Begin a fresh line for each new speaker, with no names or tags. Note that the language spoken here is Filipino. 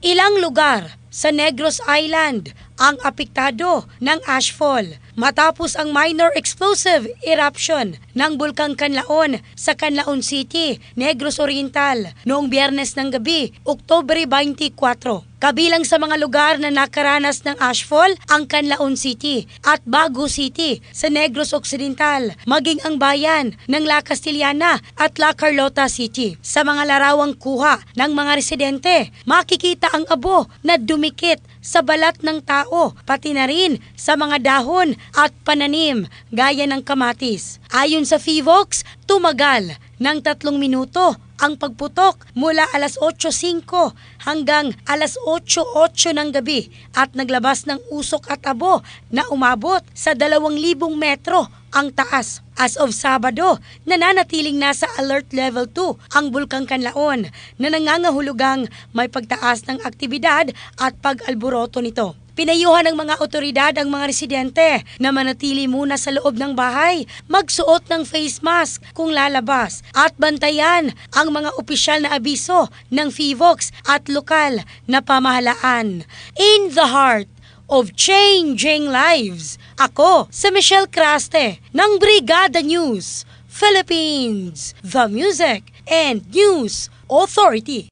Ilang lugar sa Negros Island ang apektado ng ashfall matapos ang minor explosive eruption ng Bulkang Canlaon sa Canlaon City, Negros Oriental noong Biyernes ng gabi, Oktubre 24. Kabilang sa mga lugar na nakaranas ng ashfall ang Canlaon City at Bago City sa Negros Occidental, maging ang bayan ng La Castellana at La Carlota City. Sa mga larawang kuha ng mga residente, makikita ang abo na dumikit sa balat ng tao, pati na rin sa mga dahon at pananim gaya ng kamatis. Ayon sa FIVOX, tumagal ng 3 minuto ang pagputok mula alas 8:05 hanggang alas 8:08 ng gabi at naglabas ng usok at abo na umabot sa 2,000 metro ang taas. As of Sabado, nananatiling nasa Alert Level 2 ang Bulkang Canlaon na nangangahulugang may pagtaas ng aktibidad at pag-alboroto nito. Pinayuhan ng mga otoridad ang mga residente na manatili muna sa loob ng bahay, magsuot ng face mask kung lalabas at bantayan ang mga opisyal na abiso ng FIVOX at lokal na pamahalaan. In the heart of changing lives, ako si Michelle Craste ng Brigada News Philippines, the Music and News Authority.